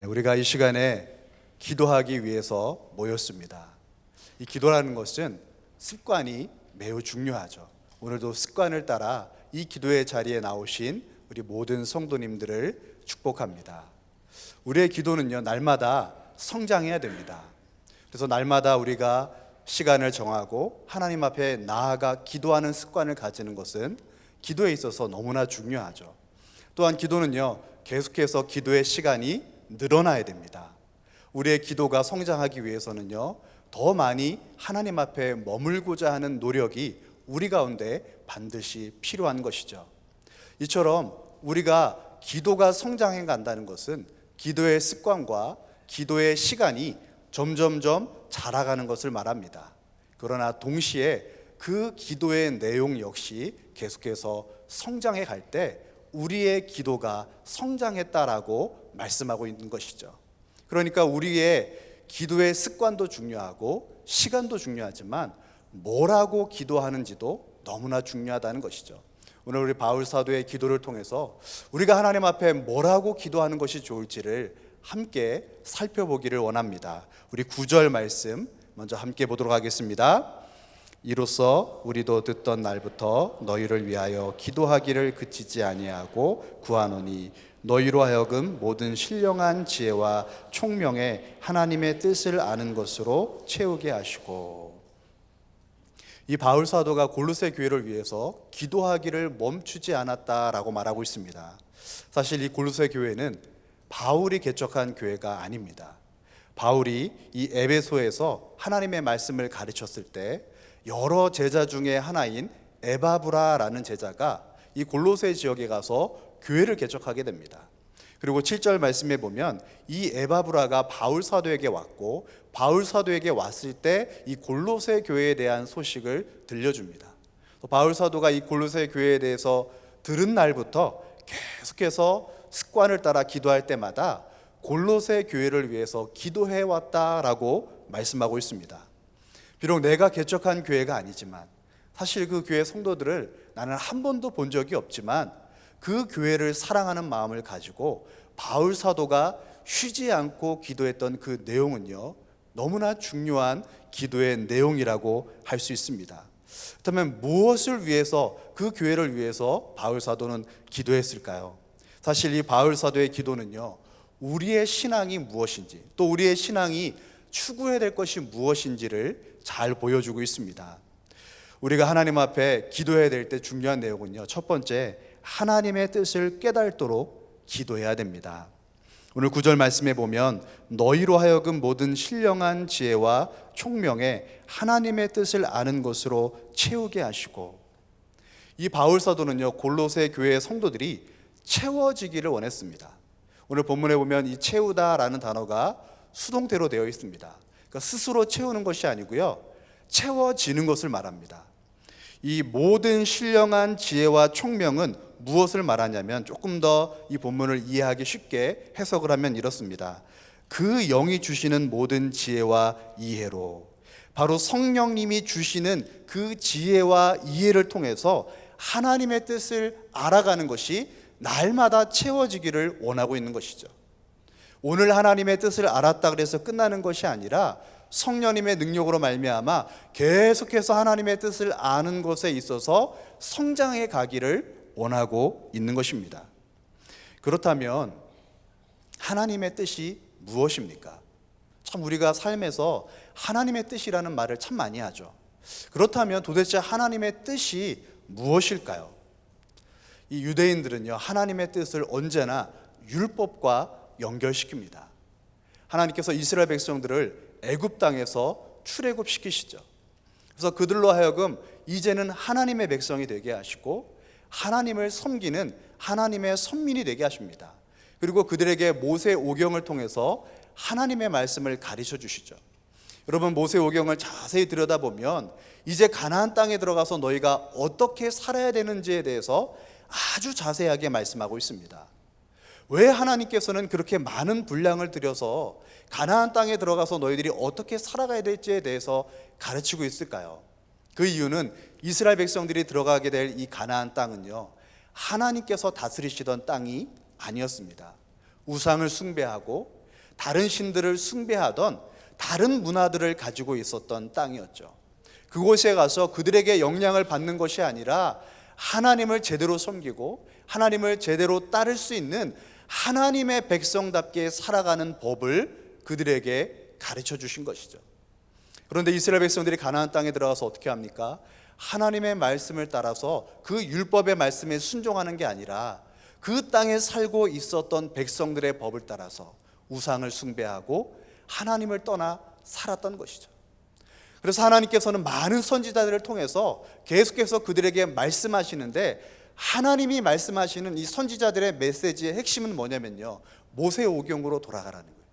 우리가 이 시간에 기도하기 위해서 모였습니다. 이 기도라는 것은 습관이 매우 중요하죠. 오늘도 습관을 따라 이 기도의 자리에 나오신 우리 모든 성도님들을 축복합니다. 우리의 기도는요, 날마다 성장해야 됩니다. 그래서 날마다 우리가 시간을 정하고 하나님 앞에 나아가 기도하는 습관을 가지는 것은 기도에 있어서 너무나 중요하죠. 또한 기도는요, 계속해서 기도의 시간이 늘어나야 됩니다. 우리의 기도가 성장하기 위해서는요, 더 많이 하나님 앞에 머물고자 하는 노력이 우리 가운데 반드시 필요한 것이죠. 이처럼 우리가 기도가 성장해 간다는 것은 기도의 습관과 기도의 시간이 점점점 자라가는 것을 말합니다. 그러나 동시에 그 기도의 내용 역시 계속해서 성장해 갈 때 우리의 기도가 성장했다라고 말씀하고 있는 것이죠. 그러니까 우리의 기도의 습관도 중요하고 시간도 중요하지만 뭐라고 기도하는지도 너무나 중요하다는 것이죠. 오늘 우리 바울 사도의 기도를 통해서 우리가 하나님 앞에 뭐라고 기도하는 것이 좋을지를 함께 살펴보기를 원합니다. 우리 9절 말씀 먼저 함께 보도록 하겠습니다. 이로써 우리도 듣던 날부터 너희를 위하여 기도하기를 그치지 아니하고 구하노니 너희로 하여금 모든 신령한 지혜와 총명에 하나님의 뜻을 아는 것으로 채우게 하시고. 이 바울 사도가 골로새 교회를 위해서 기도하기를 멈추지 않았다라고 말하고 있습니다. 사실 이 골로새 교회는 바울이 개척한 교회가 아닙니다. 바울이 이 에베소에서 하나님의 말씀을 가르쳤을 때 여러 제자 중에 하나인 에바브라라는 제자가 이 골로새 지역에 가서 교회를 개척하게 됩니다. 그리고 7절 말씀에 보면 이 에바브라가 바울 사도에게 왔고 바울 사도에게 왔을 때 이 골로새 교회에 대한 소식을 들려줍니다. 바울 사도가 이 골로새 교회에 대해서 들은 날부터 계속해서 습관을 따라 기도할 때마다 골로새 교회를 위해서 기도해 왔다라고 말씀하고 있습니다. 비록 내가 개척한 교회가 아니지만 사실 그 교회 성도들을 나는 한 번도 본 적이 없지만 그 교회를 사랑하는 마음을 가지고 바울 사도가 쉬지 않고 기도했던 그 내용은요, 너무나 중요한 기도의 내용이라고 할 수 있습니다. 그렇다면 무엇을 위해서, 그 교회를 위해서 바울 사도는 기도했을까요? 사실 이 바울 사도의 기도는요, 우리의 신앙이 무엇인지, 또 우리의 신앙이 추구해야 될 것이 무엇인지를 잘 보여주고 있습니다. 우리가 하나님 앞에 기도해야 될 때 중요한 내용은요, 첫 번째, 하나님의 뜻을 깨닫도록 기도해야 됩니다. 오늘 9절 말씀에 보면 너희로 하여금 모든 신령한 지혜와 총명에 하나님의 뜻을 아는 것으로 채우게 하시고. 이 바울 사도는요, 골로새 교회의 성도들이 채워지기를 원했습니다. 오늘 본문에 보면 이 채우다라는 단어가 수동태로 되어 있습니다. 그러니까 스스로 채우는 것이 아니고요, 채워지는 것을 말합니다. 이 모든 신령한 지혜와 총명은 무엇을 말하냐면, 조금 더 이 본문을 이해하기 쉽게 해석을 하면 이렇습니다. 그 영이 주시는 모든 지혜와 이해로, 바로 성령님이 주시는 그 지혜와 이해를 통해서 하나님의 뜻을 알아가는 것이 날마다 채워지기를 원하고 있는 것이죠. 오늘 하나님의 뜻을 알았다 그래서 끝나는 것이 아니라 성령님의 능력으로 말미암아 계속해서 하나님의 뜻을 아는 것에 있어서 성장해 가기를 원하고 있는 것입니다. 그렇다면 하나님의 뜻이 무엇입니까? 참 우리가 삶에서 하나님의 뜻이라는 말을 참 많이 하죠. 그렇다면 도대체 하나님의 뜻이 무엇일까요? 이 유대인들은요, 하나님의 뜻을 언제나 율법과 연결시킵니다. 하나님께서 이스라엘 백성들을 애굽 땅에서 출애굽시키시죠. 그래서 그들로 하여금 이제는 하나님의 백성이 되게 하시고 하나님을 섬기는 하나님의 선민이 되게 하십니다. 그리고 그들에게 모세오경을 통해서 하나님의 말씀을 가르쳐 주시죠. 여러분, 모세오경을 자세히 들여다보면 이제 가나안 땅에 들어가서 너희가 어떻게 살아야 되는지에 대해서 아주 자세하게 말씀하고 있습니다. 왜 하나님께서는 그렇게 많은 분량을 들여서 가나안 땅에 들어가서 너희들이 어떻게 살아가야 될지에 대해서 가르치고 있을까요? 그 이유는 이스라엘 백성들이 들어가게 될 이 가나안 땅은요, 하나님께서 다스리시던 땅이 아니었습니다. 우상을 숭배하고 다른 신들을 숭배하던 다른 문화들을 가지고 있었던 땅이었죠. 그곳에 가서 그들에게 영향을 받는 것이 아니라 하나님을 제대로 섬기고 하나님을 제대로 따를 수 있는 하나님의 백성답게 살아가는 법을 그들에게 가르쳐 주신 것이죠. 그런데 이스라엘 백성들이 가나안 땅에 들어가서 어떻게 합니까? 하나님의 말씀을 따라서 그 율법의 말씀에 순종하는 게 아니라 그 땅에 살고 있었던 백성들의 법을 따라서 우상을 숭배하고 하나님을 떠나 살았던 것이죠. 그래서 하나님께서는 많은 선지자들을 통해서 계속해서 그들에게 말씀하시는데, 하나님이 말씀하시는 이 선지자들의 메시지의 핵심은 뭐냐면요, 모세오경으로 돌아가라는 거예요.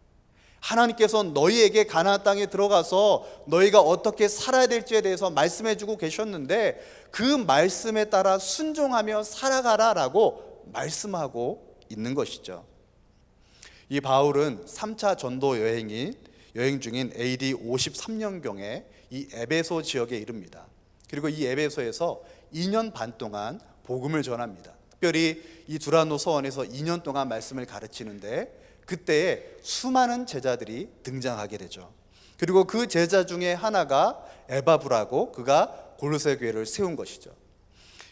하나님께서 너희에게 가나안 땅에 들어가서 너희가 어떻게 살아야 될지에 대해서 말씀해주고 계셨는데 그 말씀에 따라 순종하며 살아가라라고 말씀하고 있는 것이죠. 이 바울은 3차 전도 여행 중인 AD 53년경에 이 에베소 지역에 이릅니다. 그리고 이 에베소에서 2년 반 동안 복음을 전합니다. 특별히 이 두란노 서원에서 2년 동안 말씀을 가르치는데 그때에 수많은 제자들이 등장하게 되죠. 그리고 그 제자 중에 하나가 에바브라고, 그가 골로새 교회를 세운 것이죠.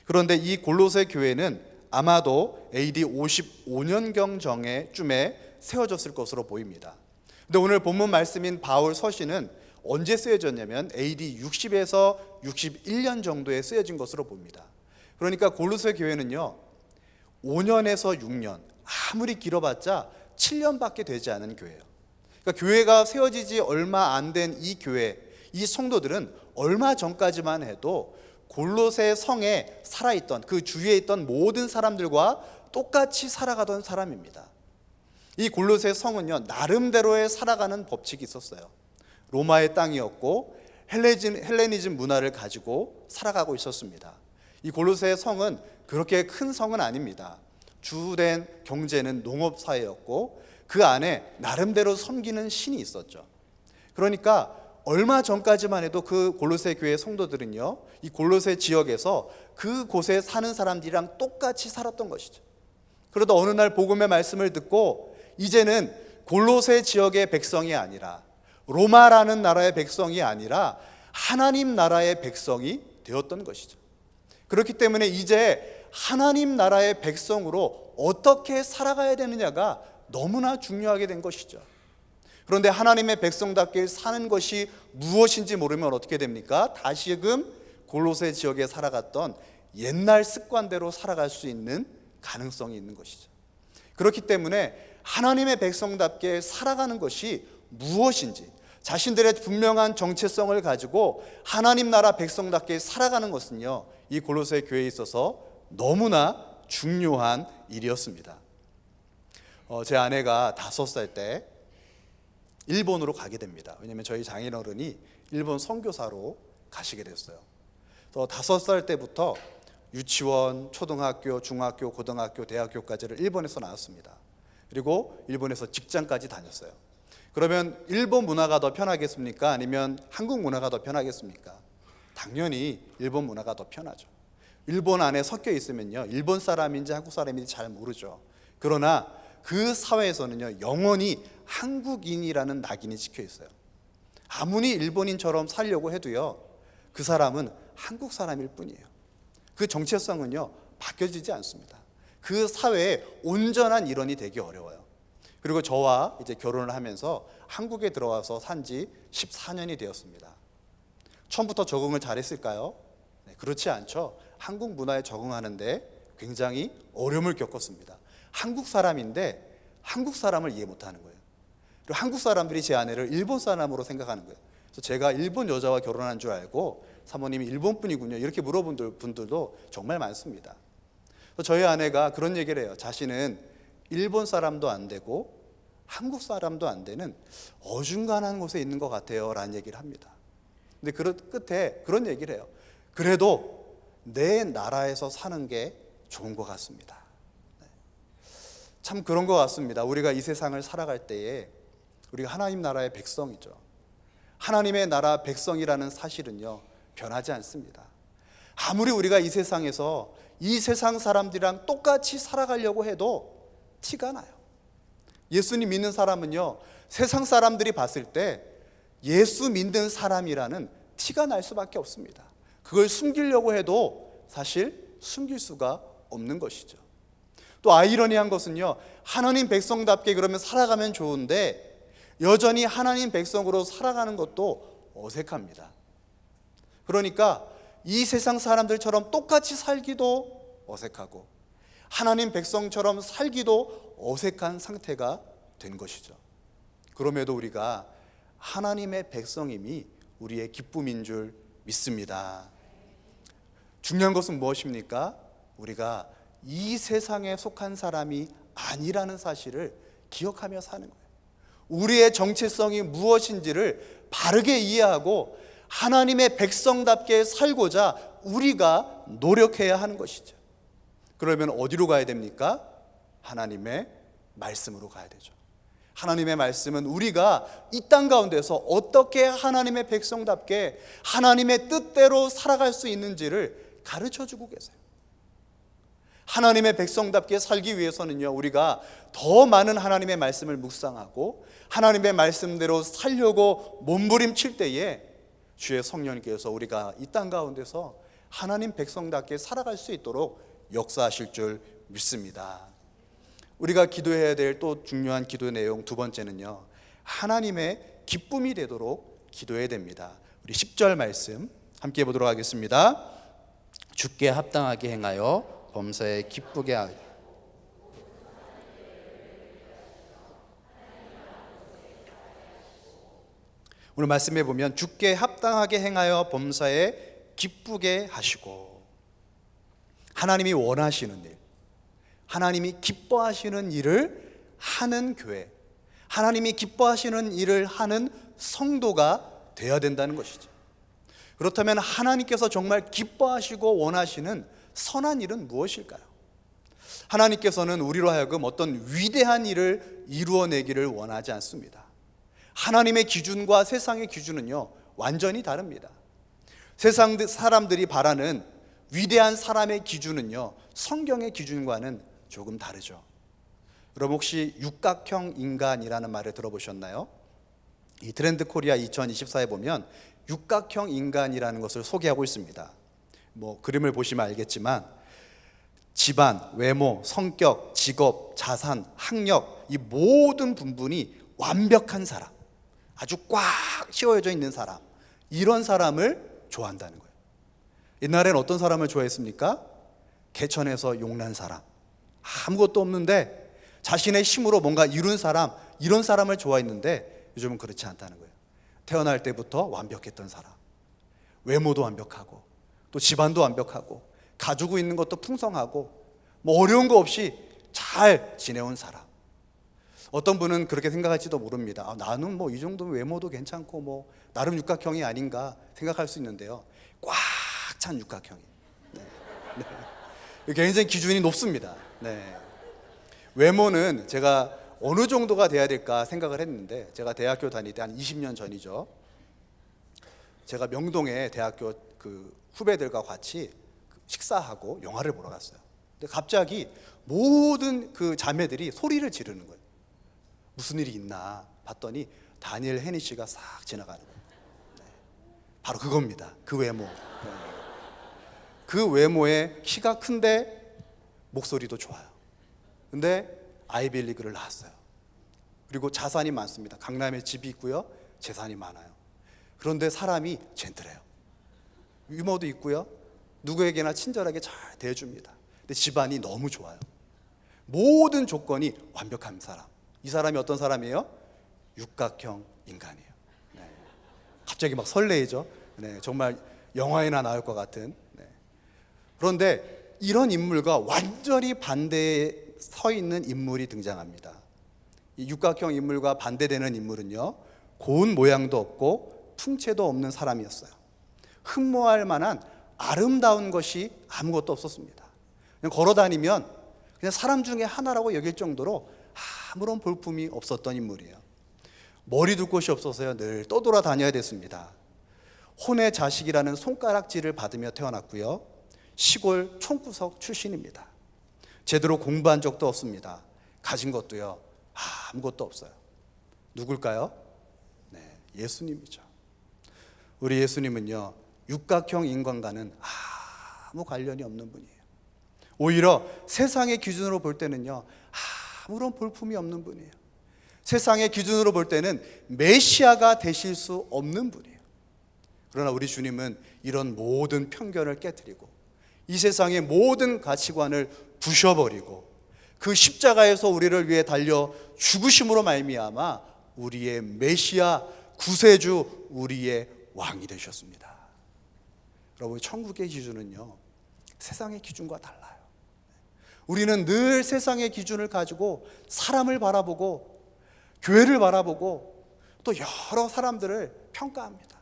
그런데 이 골로새 교회는 아마도 AD 55년경 쯤에 세워졌을 것으로 보입니다. 근데 오늘 본문 말씀인 바울 서신은 언제 쓰여졌냐면 AD 60에서 61년 정도에 쓰여진 것으로 봅니다. 그러니까 골로새 교회는요 5년에서 6년, 아무리 길어봤자 7년밖에 되지 않은 교회예요. 그러니까 교회가 세워지지 얼마 안 된 이 교회, 이 성도들은 얼마 전까지만 해도 골로새 성에 살아있던, 그 주위에 있던 모든 사람들과 똑같이 살아가던 사람입니다. 이 골로새 성은요 나름대로의 살아가는 법칙이 있었어요. 로마의 땅이었고 헬레니즘 문화를 가지고 살아가고 있었습니다. 이 골로새 성은 그렇게 큰 성은 아닙니다. 주된 경제는 농업사회였고 그 안에 나름대로 섬기는 신이 있었죠. 그러니까 얼마 전까지만 해도 그 골로새 교회 성도들은요 이 골로새 지역에서 그곳에 사는 사람들이랑 똑같이 살았던 것이죠. 그러다 어느 날 복음의 말씀을 듣고 이제는 골로새 지역의 백성이 아니라, 로마라는 나라의 백성이 아니라 하나님 나라의 백성이 되었던 것이죠. 그렇기 때문에 이제 하나님 나라의 백성으로 어떻게 살아가야 되느냐가 너무나 중요하게 된 것이죠. 그런데 하나님의 백성답게 사는 것이 무엇인지 모르면 어떻게 됩니까? 다시금 골로새 지역에 살아갔던 옛날 습관대로 살아갈 수 있는 가능성이 있는 것이죠. 그렇기 때문에 하나님의 백성답게 살아가는 것이 무엇인지, 자신들의 분명한 정체성을 가지고 하나님 나라 백성답게 살아가는 것은요 이 골로새 교회에 있어서 너무나 중요한 일이었습니다. 제 아내가 5살 때 일본으로 가게 됩니다. 왜냐하면 저희 장인어른이 일본 선교사로 가시게 됐어요. 5살 때부터 유치원, 초등학교, 중학교, 고등학교, 대학교까지를 일본에서 나왔습니다. 그리고 일본에서 직장까지 다녔어요. 그러면 일본 문화가 더 편하겠습니까? 아니면 한국 문화가 더 편하겠습니까? 당연히 일본 문화가 더 편하죠. 일본 안에 섞여 있으면요 일본 사람인지 한국 사람인지 잘 모르죠. 그러나 그 사회에서는요 영원히 한국인이라는 낙인이 찍혀 있어요. 아무리 일본인처럼 살려고 해도요 그 사람은 한국 사람일 뿐이에요. 그 정체성은요 바뀌어지지 않습니다. 그 사회의 온전한 일원이 되기 어려워요. 그리고 저와 이제 결혼을 하면서 한국에 들어와서 산지 14년이 되었습니다. 처음부터 적응을 잘했을까요? 네, 그렇지 않죠. 한국 문화에 적응하는데 굉장히 어려움을 겪었습니다. 한국 사람인데 한국 사람을 이해 못하는 거예요. 그리고 한국 사람들이 제 아내를 일본 사람으로 생각하는 거예요. 그래서 제가 일본 여자와 결혼한 줄 알고 사모님이 일본 분이군요 이렇게 물어본 분들도 정말 많습니다. 저희 아내가 그런 얘기를 해요. 자신은 일본 사람도 안 되고 한국 사람도 안 되는 어중간한 곳에 있는 것 같아요 라는 얘기를 합니다. 근데 끝에 그런 얘기를 해요. 그래도 내 나라에서 사는 게 좋은 것 같습니다. 참 그런 것 같습니다. 우리가 이 세상을 살아갈 때에 우리가 하나님 나라의 백성이죠. 하나님의 나라 백성이라는 사실은요 변하지 않습니다. 아무리 우리가 이 세상에서 이 세상 사람들이랑 똑같이 살아가려고 해도 티가 나요. 예수님 믿는 사람은요 세상 사람들이 봤을 때 예수 믿는 사람이라는 티가 날 수밖에 없습니다. 그걸 숨기려고 해도 사실 숨길 수가 없는 것이죠. 또 아이러니한 것은요, 하나님 백성답게 그러면 살아가면 좋은데 여전히 하나님 백성으로 살아가는 것도 어색합니다. 그러니까 이 세상 사람들처럼 똑같이 살기도 어색하고 하나님 백성처럼 살기도 어색한 상태가 된 것이죠. 그럼에도 우리가 하나님의 백성임이 우리의 기쁨인 줄 믿습니다. 중요한 것은 무엇입니까? 우리가 이 세상에 속한 사람이 아니라는 사실을 기억하며 사는 거예요. 우리의 정체성이 무엇인지를 바르게 이해하고 하나님의 백성답게 살고자 우리가 노력해야 하는 것이죠. 그러면 어디로 가야 됩니까? 하나님의 말씀으로 가야 되죠. 하나님의 말씀은 우리가 이 땅 가운데서 어떻게 하나님의 백성답게 하나님의 뜻대로 살아갈 수 있는지를 가르쳐주고 계세요. 하나님의 백성답게 살기 위해서는요, 우리가 더 많은 하나님의 말씀을 묵상하고 하나님의 말씀대로 살려고 몸부림칠 때에 주의 성령님께서 우리가 이 땅 가운데서 하나님 백성답게 살아갈 수 있도록 역사하실 줄 믿습니다. 우리가 기도해야 될 또 중요한 기도의 내용 두 번째는요, 하나님의 기쁨이 되도록 기도해야 됩니다. 우리 10절 말씀 함께 보도록 하겠습니다. 주께 합당하게 행하여 범사에 기쁘게 하여 오늘 말씀에 보면 주께 합당하게 행하여 범사에 기쁘게 하시고, 하나님이 원하시는 일, 하나님이 기뻐하시는 일을 하는 교회, 하나님이 기뻐하시는 일을 하는 성도가 되어야 된다는 것이죠. 그렇다면 하나님께서 정말 기뻐하시고 원하시는 선한 일은 무엇일까요? 하나님께서는 우리로 하여금 어떤 위대한 일을 이루어내기를 원하지 않습니다. 하나님의 기준과 세상의 기준은요, 완전히 다릅니다. 세상 사람들이 바라는 위대한 사람의 기준은요, 성경의 기준과는 조금 다르죠. 여러분 혹시 육각형 인간이라는 말을 들어보셨나요? 이 트렌드 코리아 2024에 보면 육각형 인간이라는 것을 소개하고 있습니다. 그림을 보시면 알겠지만 집안, 외모, 성격, 직업, 자산, 학력, 이 모든 부분이 완벽한 사람, 아주 꽉 채워져 있는 사람, 이런 사람을 좋아한다는 거예요. 옛날엔 어떤 사람을 좋아했습니까? 개천에서 용난 사람, 아무것도 없는데 자신의 힘으로 뭔가 이룬 사람, 이런 사람을 좋아했는데 요즘은 그렇지 않다는 거예요. 태어날 때부터 완벽했던 사람, 외모도 완벽하고 또 집안도 완벽하고 가지고 있는 것도 풍성하고 어려운 거 없이 잘 지내온 사람. 어떤 분은 그렇게 생각할지도 모릅니다. 나는 이 정도면 외모도 괜찮고 나름 육각형이 아닌가 생각할 수 있는데요, 꽉 찬 육각형이. 네. 굉장히 기준이 높습니다. 네. 외모는 제가 어느 정도가 돼야 될까 생각을 했는데, 제가 대학교 다닐 때 한 20년 전이죠. 제가 명동에 대학교 후배들과 같이 식사하고 영화를 보러 갔어요. 근데 갑자기 모든 자매들이 소리를 지르는 거예요. 무슨 일이 있나 봤더니 다니엘 헤니시가 싹 지나가는 거예요. 네. 바로 그겁니다. 그 외모. 네. 그 외모에 키가 큰데 목소리도 좋아요. 근데 아이빌리그를 나왔어요. 그리고 자산이 많습니다. 강남에 집이 있고요, 재산이 많아요. 그런데 사람이 젠틀해요. 유머도 있고요, 누구에게나 친절하게 잘 대해줍니다. 근데 집안이 너무 좋아요. 모든 조건이 완벽한 사람. 이 사람이 어떤 사람이에요? 육각형 인간이에요. 네. 갑자기 막 설레이죠. 네, 정말 영화에나 나올 것 같은. 네. 그런데 이런 인물과 완전히 반대에 서 있는 인물이 등장합니다. 이 육각형 인물과 반대되는 인물은요, 고운 모양도 없고 풍채도 없는 사람이었어요. 흠모할 만한 아름다운 것이 아무것도 없었습니다. 그냥 걸어다니면 그냥 사람 중에 하나라고 여길 정도로 아무런 볼품이 없었던 인물이에요. 머리 둘 곳이 없어서요, 늘 떠돌아 다녀야 됐습니다. 혼의 자식이라는 손가락질을 받으며 태어났고요, 시골 총구석 출신입니다. 제대로 공부한 적도 없습니다. 가진 것도요, 아무것도 없어요. 누굴까요? 네, 예수님이죠. 우리 예수님은요, 육각형 인간과는 아무 관련이 없는 분이에요. 오히려 세상의 기준으로 볼 때는요, 아무런 볼품이 없는 분이에요. 세상의 기준으로 볼 때는 메시아가 되실 수 없는 분이에요. 그러나 우리 주님은 이런 모든 편견을 깨뜨리고 이 세상의 모든 가치관을 부셔버리고 그 십자가에서 우리를 위해 달려 죽으심으로 말미암아 우리의 메시아, 구세주, 우리의 왕이 되셨습니다. 여러분, 천국의 기준은요, 세상의 기준과 달라요. 우리는 늘 세상의 기준을 가지고 사람을 바라보고 교회를 바라보고 또 여러 사람들을 평가합니다.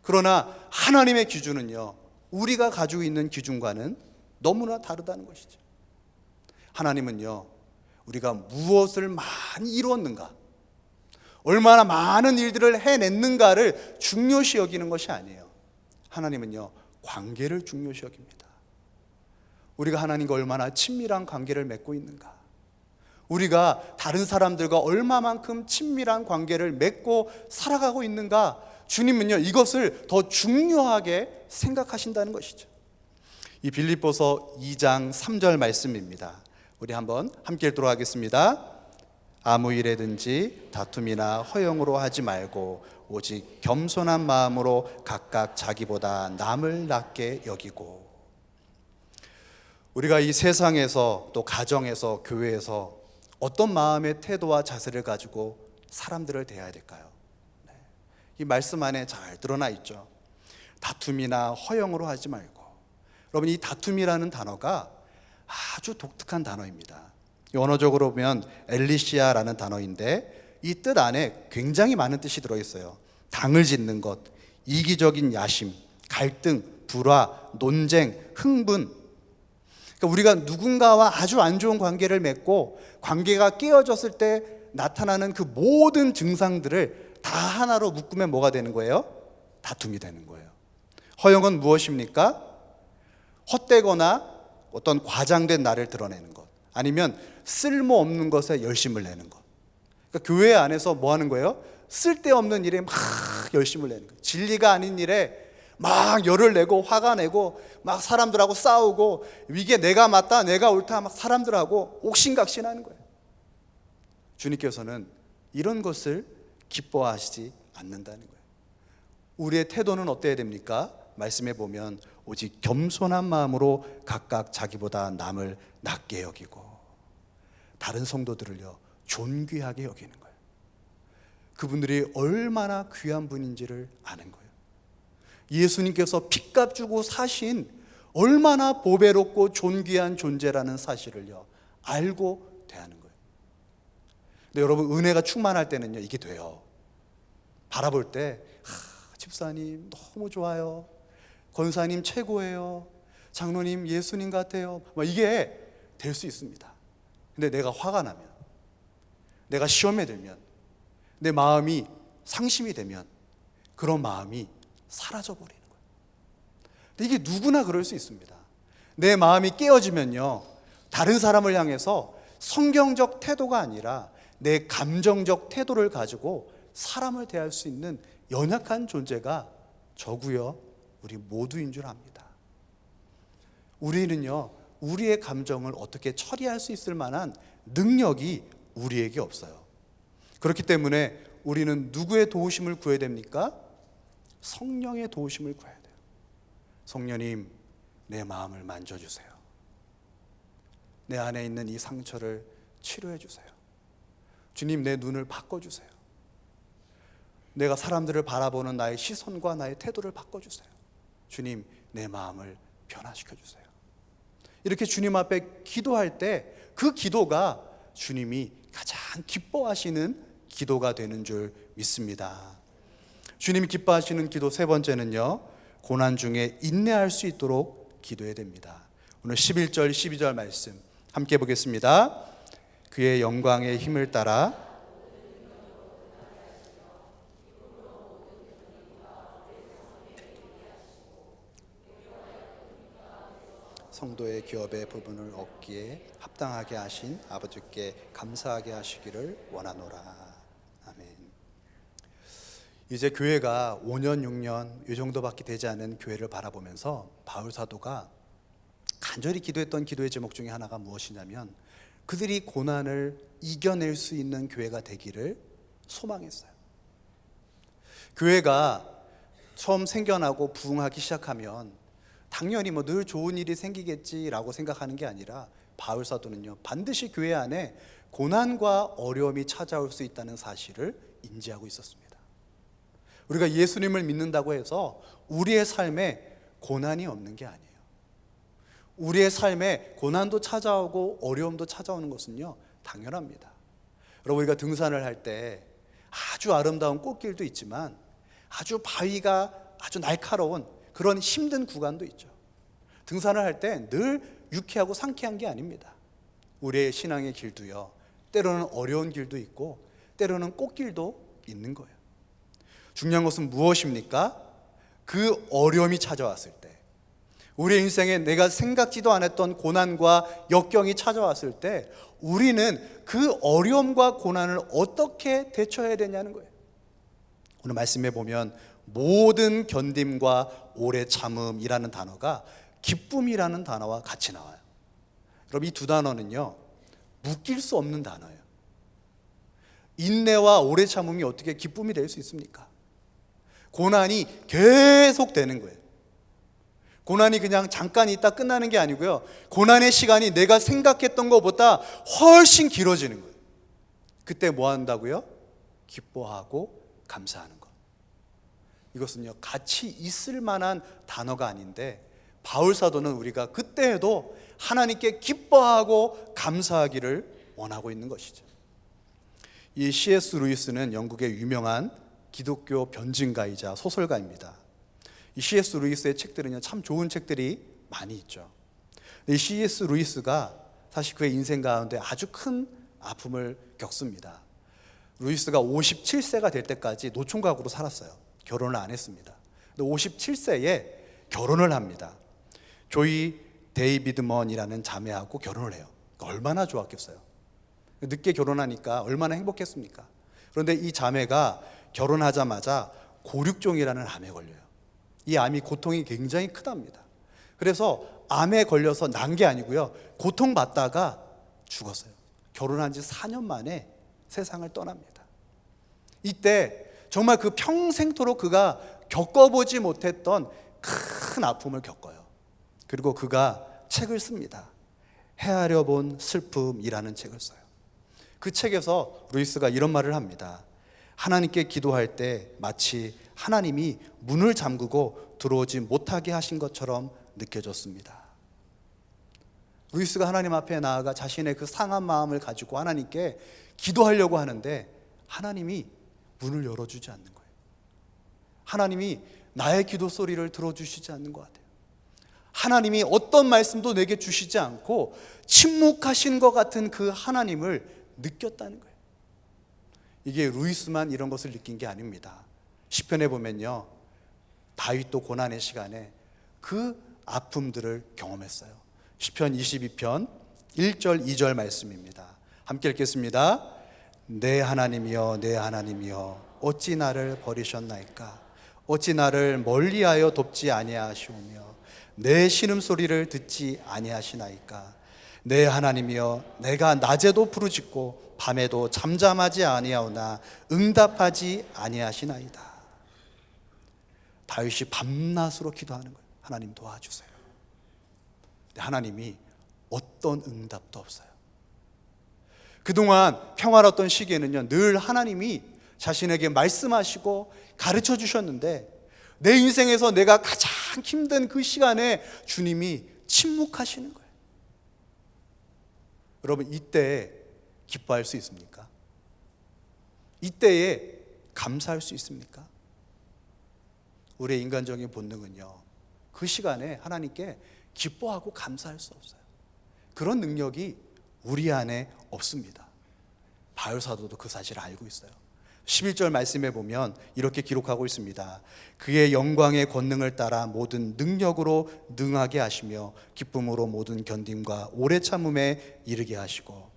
그러나 하나님의 기준은요, 우리가 가지고 있는 기준과는 너무나 다르다는 것이죠. 하나님은요, 우리가 무엇을 많이 이루었는가, 얼마나 많은 일들을 해냈는가를 중요시 여기는 것이 아니에요. 하나님은요, 관계를 중요시 여깁니다. 우리가 하나님과 얼마나 친밀한 관계를 맺고 있는가, 우리가 다른 사람들과 얼마만큼 친밀한 관계를 맺고 살아가고 있는가, 주님은요, 이것을 더 중요하게 생각하신다는 것이죠. 이 빌립보서 2장 3절 말씀입니다. 우리 한번 함께 읽도록 하겠습니다. 아무 일에든지 다툼이나 허영으로 하지 말고 오직 겸손한 마음으로 각각 자기보다 남을 낮게 여기고. 우리가 이 세상에서 또 가정에서 교회에서 어떤 마음의 태도와 자세를 가지고 사람들을 대해야 될까요? 이 말씀 안에 잘 드러나 있죠. 다툼이나 허영으로 하지 말고. 여러분, 이 다툼이라는 단어가 아주 독특한 단어입니다. 언어적으로 보면 엘리시아라는 단어인데 이 뜻 안에 굉장히 많은 뜻이 들어있어요. 당을 짓는 것, 이기적인 야심, 갈등, 불화, 논쟁, 흥분. 그러니까 우리가 누군가와 아주 안 좋은 관계를 맺고 관계가 깨어졌을 때 나타나는 그 모든 증상들을 다 하나로 묶으면 뭐가 되는 거예요? 다툼이 되는 거예요. 허영은 무엇입니까? 헛되거나 어떤 과장된 나를 드러내는 것, 아니면 쓸모없는 것에 열심을 내는 것. 그러니까 교회 안에서 뭐 하는 거예요? 쓸데없는 일에 막 열심을 내는 거예요. 진리가 아닌 일에 막 열을 내고 화가 내고 막 사람들하고 싸우고 이게 내가 맞다 내가 옳다 막 사람들하고 옥신각신하는 거예요. 주님께서는 이런 것을 기뻐하시지 않는다는 거예요. 우리의 태도는 어때야 됩니까? 말씀에 보면 오직 겸손한 마음으로 각각 자기보다 남을 낮게 여기고 다른 성도들을요 존귀하게 여기는 거예요. 그분들이 얼마나 귀한 분인지를 아는 거예요. 예수님께서 핏값 주고 사신 얼마나 보배롭고 존귀한 존재라는 사실을요 알고 대하는 거예요. 근데 여러분, 은혜가 충만할 때는요 이게 돼요. 바라볼 때 집사님 너무 좋아요, 권사님 최고예요, 장로님 예수님 같아요, 이게 될 수 있습니다. 근데 내가 화가 나면, 내가 시험에 들면, 내 마음이 상심이 되면 그런 마음이 사라져버리는 거예요. 근데 이게 누구나 그럴 수 있습니다. 내 마음이 깨어지면요 다른 사람을 향해서 성경적 태도가 아니라 내 감정적 태도를 가지고 사람을 대할 수 있는 연약한 존재가 저고요 우리 모두인 줄 압니다. 우리는요 우리의 감정을 어떻게 처리할 수 있을 만한 능력이 우리에게 없어요. 그렇기 때문에 우리는 누구의 도우심을 구해야 됩니까? 성령의 도우심을 구해야 돼요. 성령님, 내 마음을 만져주세요. 내 안에 있는 이 상처를 치료해 주세요. 주님, 내 눈을 바꿔주세요. 내가 사람들을 바라보는 나의 시선과 나의 태도를 바꿔주세요. 주님, 내 마음을 변화시켜 주세요. 이렇게 주님 앞에 기도할 때 그 기도가 주님이 가장 기뻐하시는 기도가 되는 줄 믿습니다. 주님이 기뻐하시는 기도 세 번째는요, 고난 중에 인내할 수 있도록 기도해야 됩니다. 오늘 11절 12절 말씀 함께 보겠습니다. 그의 영광의 힘을 따라 성도의 기업의 부분을 얻기에 합당하게 하신 아버지께 감사하게 하시기를 원하노라. 아멘. 이제 교회가 5년, 6년 이 정도밖에 되지 않은 교회를 바라보면서 바울 사도가 간절히 기도했던 기도의 제목 중에 하나가 무엇이냐면 그들이 고난을 이겨낼 수 있는 교회가 되기를 소망했어요. 교회가 처음 생겨나고 부흥하기 시작하면 당연히 늘 좋은 일이 생기겠지라고 생각하는 게 아니라 바울 사도는요, 반드시 교회 안에 고난과 어려움이 찾아올 수 있다는 사실을 인지하고 있었습니다. 우리가 예수님을 믿는다고 해서 우리의 삶에 고난이 없는 게 아니에요. 우리의 삶에 고난도 찾아오고 어려움도 찾아오는 것은요, 당연합니다. 여러분, 우리가 등산을 할 때 아주 아름다운 꽃길도 있지만 아주 바위가 아주 날카로운 그런 힘든 구간도 있죠. 등산을 할 때 늘 유쾌하고 상쾌한 게 아닙니다. 우리의 신앙의 길도요, 때로는 어려운 길도 있고 때로는 꽃길도 있는 거예요. 중요한 것은 무엇입니까? 그 어려움이 찾아왔을 때, 우리의 인생에 내가 생각지도 않았던 고난과 역경이 찾아왔을 때 우리는 그 어려움과 고난을 어떻게 대처해야 되냐는 거예요. 오늘 말씀에 보면 모든 견딤과 오래 참음이라는 단어가 기쁨이라는 단어와 같이 나와요. 여러분, 이 두 단어는요, 묶일 수 없는 단어예요. 인내와 오래 참음이 어떻게 기쁨이 될 수 있습니까? 고난이 계속 되는 거예요. 고난이 그냥 잠깐 있다 끝나는 게 아니고요, 고난의 시간이 내가 생각했던 것보다 훨씬 길어지는 거예요. 그때 뭐 한다고요? 기뻐하고 감사하는 것. 이것은요, 같이 있을 만한 단어가 아닌데 바울 사도는 우리가 그때에도 하나님께 기뻐하고 감사하기를 원하고 있는 것이죠. 이 C.S. 루이스는 영국의 유명한 기독교 변증가이자 소설가입니다. 이 C.S. 루이스의 책들은요, 참 좋은 책들이 많이 있죠. 이 C.S. 루이스가 사실 그의 인생 가운데 아주 큰 아픔을 겪습니다. 루이스가 57세가 될 때까지 노총각으로 살았어요. 결혼을 안 했습니다. 근데 57세에 결혼을 합니다. 조이 데이비드먼이라는 자매하고 결혼을 해요. 얼마나 좋았겠어요. 늦게 결혼하니까 얼마나 행복했습니까? 그런데 이 자매가 결혼하자마자 고륙종이라는 암에 걸려요. 이 암이 고통이 굉장히 크답니다. 그래서 암에 걸려서 난 게 아니고요, 고통받다가 죽었어요. 결혼한 지 4년 만에 세상을 떠납니다. 이때 정말 그 평생토록 그가 겪어보지 못했던 큰 아픔을 겪어요. 그리고 그가 책을 씁니다. 헤아려 본 슬픔이라는 책을 써요. 그 책에서 루이스가 이런 말을 합니다. 하나님께 기도할 때 마치 하나님이 문을 잠그고 들어오지 못하게 하신 것처럼 느껴졌습니다. 루이스가 하나님 앞에 나아가 자신의 그 상한 마음을 가지고 하나님께 기도하려고 하는데 하나님이 문을 열어주지 않는 거예요. 하나님이 나의 기도 소리를 들어주시지 않는 것 같아요. 하나님이 어떤 말씀도 내게 주시지 않고 침묵하신 것 같은 그 하나님을 느꼈다는 거예요. 이게 루이스만 이런 것을 느낀 게 아닙니다. 시편에 보면요, 다윗도 고난의 시간에 그 아픔들을 경험했어요. 시편 22편 1절 2절 말씀입니다. 함께 읽겠습니다. 내 하나님이여 내 하나님이여 어찌 나를 버리셨나이까? 어찌 나를 멀리하여 돕지 아니하시오며 내 신음소리를 듣지 아니하시나이까? 내 하나님이여 내가 낮에도 부르짖고 밤에도 잠잠하지 아니하오나 응답하지 아니하시나이다. 다윗이 밤낮으로 기도하는 거예요. 하나님 도와주세요. 근데 하나님이 어떤 응답도 없어요. 그동안 평화로웠던 시기에는요, 늘 하나님이 자신에게 말씀하시고 가르쳐 주셨는데 내 인생에서 내가 가장 힘든 그 시간에 주님이 침묵하시는 거예요. 여러분, 이때에 기뻐할 수 있습니까? 이때에 감사할 수 있습니까? 우리의 인간적인 본능은요, 그 시간에 하나님께 기뻐하고 감사할 수 없어요. 그런 능력이 우리 안에 없습니다. 바울 사도도 그 사실을 알고 있어요. 11절 말씀에 보면 이렇게 기록하고 있습니다. 그의 영광의 권능을 따라 모든 능력으로 능하게 하시며 기쁨으로 모든 견딤과 오래 참음에 이르게 하시고.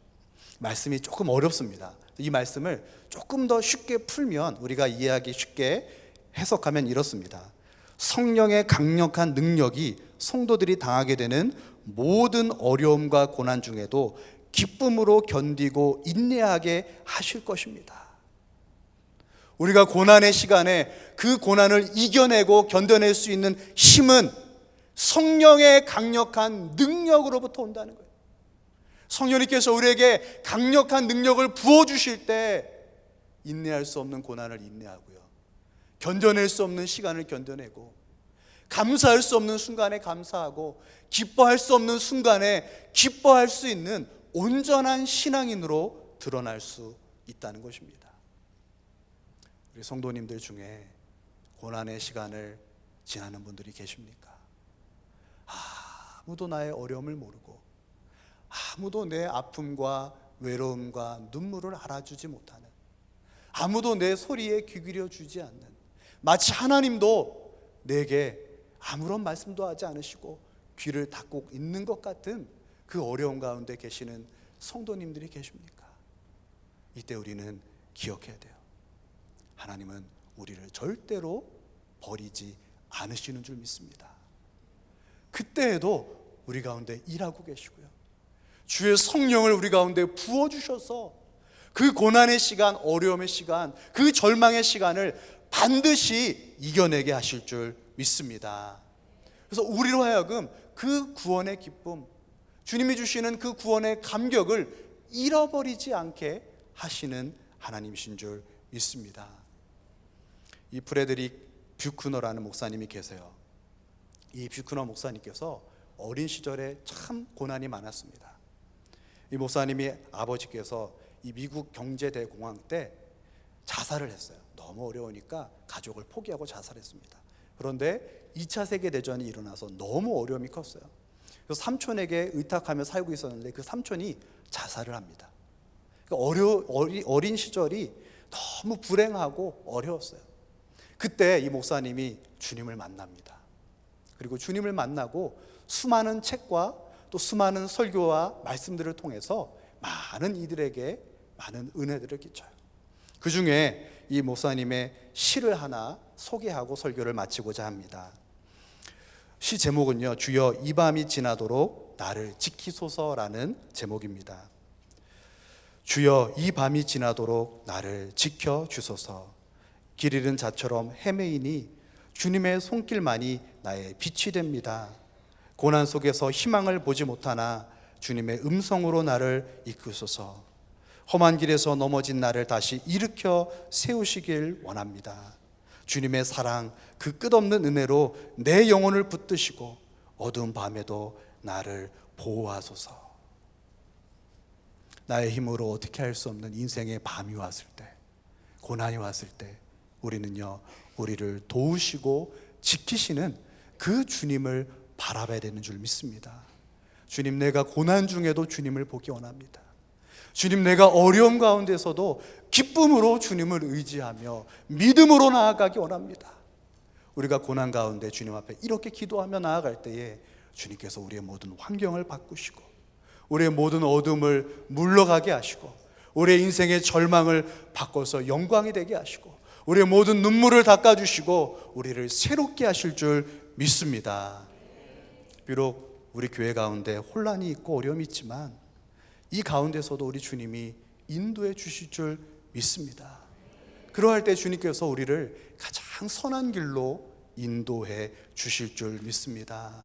말씀이 조금 어렵습니다. 이 말씀을 조금 더 쉽게 풀면, 우리가 이해하기 쉽게 해석하면 이렇습니다. 성령의 강력한 능력이 성도들이 당하게 되는 모든 어려움과 고난 중에도 기쁨으로 견디고 인내하게 하실 것입니다. 우리가 고난의 시간에 그 고난을 이겨내고 견뎌낼 수 있는 힘은 성령의 강력한 능력으로부터 온다는 거예요. 성령님께서 우리에게 강력한 능력을 부어주실 때 인내할 수 없는 고난을 인내하고요, 견뎌낼 수 없는 시간을 견뎌내고, 감사할 수 없는 순간에 감사하고, 기뻐할 수 없는 순간에 기뻐할 수 있는 온전한 신앙인으로 드러날 수 있다는 것입니다. 우리 성도님들 중에 고난의 시간을 지나는 분들이 계십니까? 아무도 나의 어려움을 모르고, 아무도 내 아픔과 외로움과 눈물을 알아주지 못하는, 아무도 내 소리에 귀 기울여 주지 않는, 마치 하나님도 내게 아무런 말씀도 하지 않으시고 귀를 닫고 있는 것 같은 그 어려움 가운데 계시는 성도님들이 계십니까? 이때 우리는 기억해야 돼요. 하나님은 우리를 절대로 버리지 않으시는 줄 믿습니다. 그때에도 우리 가운데 일하고 계시고요, 주의 성령을 우리 가운데 부어주셔서 그 고난의 시간, 어려움의 시간, 그 절망의 시간을 반드시 이겨내게 하실 줄 믿습니다. 그래서 우리로 하여금 그 구원의 기쁨, 주님이 주시는 그 구원의 감격을 잃어버리지 않게 하시는 하나님이신 줄 믿습니다. 이 프레드릭 뷰크너라는 목사님이 계세요. 이 뷰크너 목사님께서 어린 시절에 참 고난이 많았습니다. 이 목사님이 아버지께서 이 미국 경제대공황 때 자살을 했어요. 너무 어려우니까 가족을 포기하고 자살했습니다. 그런데 2차 세계대전이 일어나서 너무 어려움이 컸어요. 그래서 삼촌에게 의탁하며 살고 있었는데 그 삼촌이 자살을 합니다. 어린 시절이 너무 불행하고 어려웠어요. 그때 이 목사님이 주님을 만납니다. 그리고 주님을 만나고 수많은 책과 또 수많은 설교와 말씀들을 통해서 많은 이들에게 많은 은혜들을 끼쳐요. 그 중에 이 목사님의 시를 하나 소개하고 설교를 마치고자 합니다. 시 제목은요, 주여 이 밤이 지나도록 나를 지키소서라는 제목입니다. 주여 이 밤이 지나도록 나를 지켜주소서. 길 잃은 자처럼 헤매이니 주님의 손길만이 나의 빛이 됩니다. 고난 속에서 희망을 보지 못하나 주님의 음성으로 나를 이끄소서. 험한 길에서 넘어진 나를 다시 일으켜 세우시길 원합니다. 주님의 사랑, 그 끝없는 은혜로 내 영혼을 붙드시고 어두운 밤에도 나를 보호하소서. 나의 힘으로 어떻게 할 수 없는 인생의 밤이 왔을 때, 고난이 왔을 때 우리는요, 우리를 도우시고 지키시는 그 주님을 바라봐야 되는 줄 믿습니다. 주님, 내가 고난 중에도 주님을 보기 원합니다. 주님, 내가 어려움 가운데서도 기쁨으로 주님을 의지하며 믿음으로 나아가기 원합니다. 우리가 고난 가운데 주님 앞에 이렇게 기도하며 나아갈 때에 주님께서 우리의 모든 환경을 바꾸시고 우리의 모든 어둠을 물러가게 하시고 우리의 인생의 절망을 바꿔서 영광이 되게 하시고 우리의 모든 눈물을 닦아주시고 우리를 새롭게 하실 줄 믿습니다. 비록 우리 교회 가운데 혼란이 있고 어려움이 있지만 이 가운데서도 우리 주님이 인도해 주실 줄 믿습니다. 그러할 때 주님께서 우리를 가장 선한 길로 인도해 주실 줄 믿습니다.